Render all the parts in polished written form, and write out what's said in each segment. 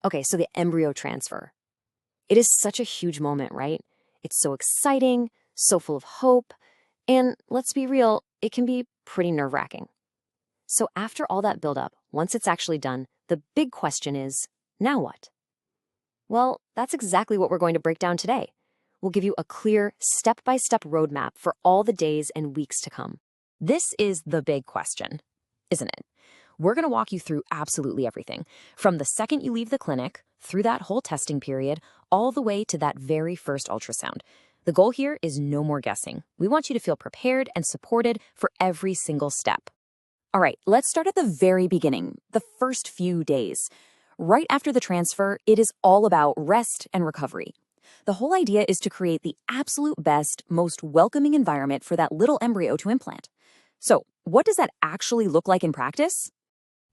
Okay, so the embryo transfer. It is such a huge moment, right? It's so exciting, so full of hope, and let's be real, it can be pretty nerve-wracking. So after all that buildup, once it's actually done, the big question is, now what? Well, that's exactly what we're going to break down today. We'll give you a clear, step-by-step roadmap for all the days and weeks to come. This is the big question, isn't it? We're going to walk you through absolutely everything, from the second you leave the clinic, through that whole testing period, all the way to that very first ultrasound. The goal here is no more guessing. We want you to feel prepared and supported for every single step. All right, let's start at the very beginning, the first few days. Right after the transfer, it is all about rest and recovery. The whole idea is to create the absolute best, most welcoming environment for that little embryo to implant. So, what does that actually look like in practice?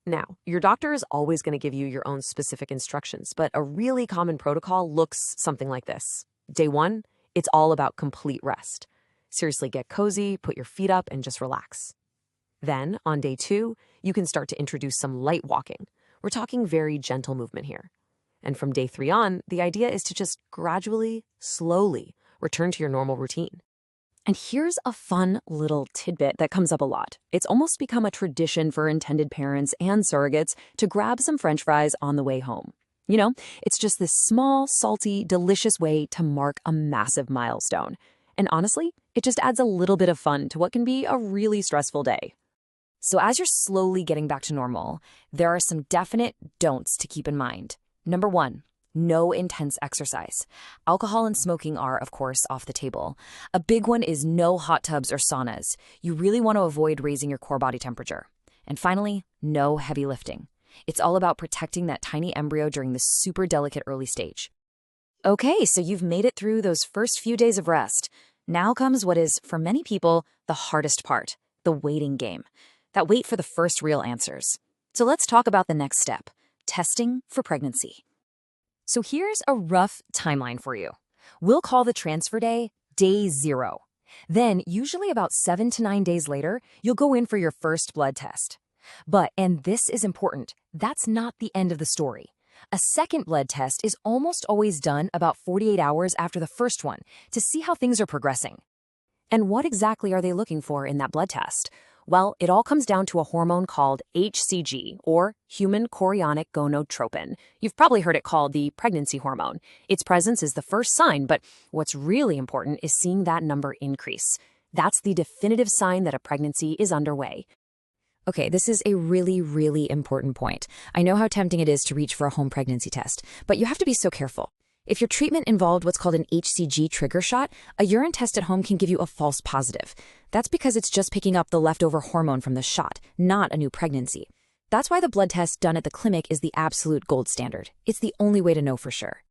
Now, your doctor is always going to give you your own specific instructions, but a really common protocol looks something like this. Day 1, it's all about complete rest. Seriously, get cozy, put your feet up, and just relax. Then, on day 2, you can start to introduce some light walking. We're talking very gentle movement here. And from day 3 on, the idea is to just gradually, slowly return to your normal routine. And here's a fun little tidbit that comes up a lot. It's almost become a tradition for intended parents and surrogates to grab some French fries on the way home. You know, it's just this small, salty, delicious way to mark a massive milestone. And honestly, it just adds a little bit of fun to what can be a really stressful day. So as you're slowly getting back to normal, there are some definite don'ts to keep in mind. Number 1. No intense exercise. Alcohol and smoking are, of course, off the table. A big one is no hot tubs or saunas. You really want to avoid raising your core body temperature. And finally, no heavy lifting. It's all about protecting that tiny embryo during the super delicate early stage. Okay, so you've made it through those first few days of rest. Now comes what is, for many people, the hardest part, the waiting game. That wait for the first real answers. So let's talk about the next step, testing for pregnancy. So here's a rough timeline for you. We'll call the transfer day, day 0. Then, usually about 7 to 9 days later, you'll go in for your first blood test. But, and this is important, that's not the end of the story. A second blood test is almost always done about 48 hours after the first one to see how things are progressing. And what exactly are they looking for in that blood test? Well, it all comes down to a hormone called HCG, or human chorionic gonadotropin. You've probably heard it called the pregnancy hormone. Its presence is the first sign, but what's really important is seeing that number increase. That's the definitive sign that a pregnancy is underway. Okay, this is a really, really important point. I know how tempting it is to reach for a home pregnancy test, but you have to be so careful. If your treatment involved what's called an HCG trigger shot, a urine test at home can give you a false positive. That's because it's just picking up the leftover hormone from the shot, not a new pregnancy. That's why the blood test done at the clinic is the absolute gold standard. It's the only way to know for sure.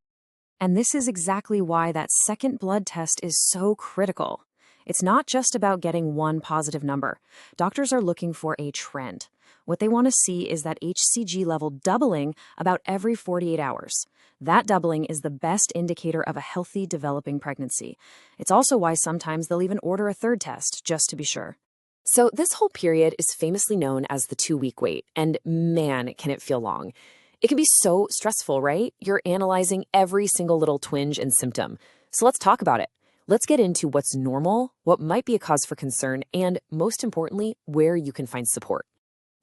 And this is exactly why that second blood test is so critical. It's not just about getting one positive number. Doctors are looking for a trend. What they want to see is that HCG level doubling about every 48 hours. That doubling is the best indicator of a healthy, developing pregnancy. It's also why sometimes they'll even order a third test, just to be sure. So this whole period is famously known as the 2-week wait, and man, can it feel long. It can be so stressful, right? You're analyzing every single little twinge and symptom. So let's talk about it. Let's get into what's normal, what might be a cause for concern, and most importantly, where you can find support.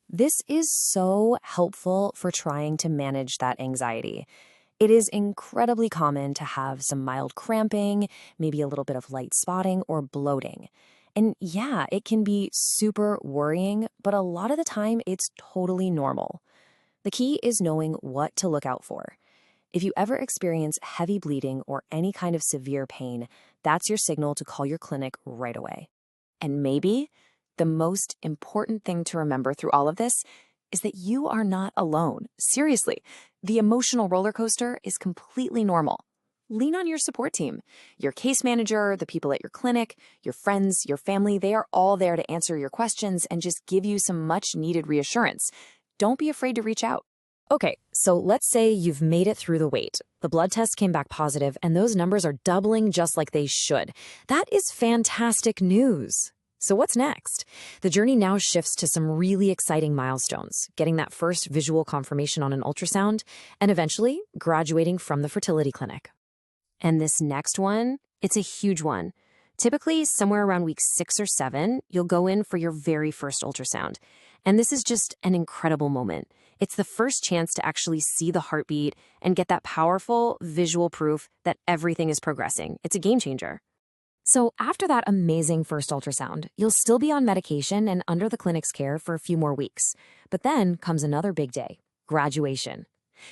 This is so helpful for trying to manage that anxiety. It is incredibly common to have some mild cramping, maybe a little bit of light spotting or bloating. And yeah, it can be super worrying, but a lot of the time it's totally normal. The key is knowing what to look out for. If you ever experience heavy bleeding or any kind of severe pain, that's your signal to call your clinic right away. And maybe the most important thing to remember through all of this is that you are not alone. Seriously, the emotional roller coaster is completely normal. Lean on your support team. Your case manager, the people at your clinic, your friends, your family, they are all there to answer your questions and just give you some much needed reassurance. Don't be afraid to reach out. Okay, so let's say you've made it through the wait. The blood test came back positive and those numbers are doubling just like they should. That is fantastic news. So what's next? The journey now shifts to some really exciting milestones, getting that first visual confirmation on an ultrasound, and eventually graduating from the fertility clinic. And this next one, it's a huge one. Typically, somewhere around week 6 or 7, you'll go in for your very first ultrasound. And this is just an incredible moment. It's the first chance to actually see the heartbeat and get that powerful visual proof that everything is progressing. It's a game changer. So after that amazing first ultrasound, you'll still be on medication and under the clinic's care for a few more weeks. But then comes another big day, graduation.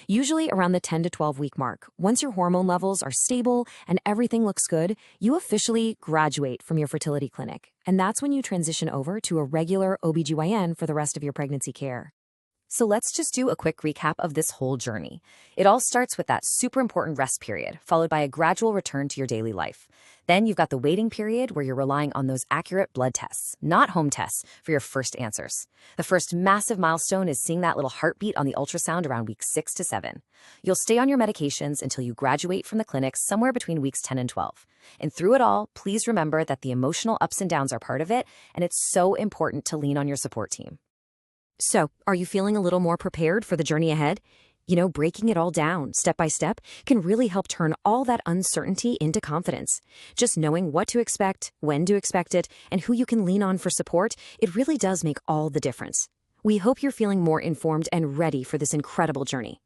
Usually around the 10 to 12 week mark, once your hormone levels are stable and everything looks good, you officially graduate from your fertility clinic. And that's when you transition over to a regular OBGYN for the rest of your pregnancy care. So let's just do a quick recap of this whole journey. It all starts with that super important rest period, followed by a gradual return to your daily life. Then you've got the waiting period where you're relying on those accurate blood tests, not home tests, for your first answers. The first massive milestone is seeing that little heartbeat on the ultrasound around week 6 to 7. You'll stay on your medications until you graduate from the clinic somewhere between weeks 10 and 12. And through it all, please remember that the emotional ups and downs are part of it, and it's so important to lean on your support team. So, are you feeling a little more prepared for the journey ahead? Breaking it all down, step by step, can really help turn all that uncertainty into confidence. Just knowing what to expect, when to expect it, and who you can lean on for support, it really does make all the difference. We hope you're feeling more informed and ready for this incredible journey.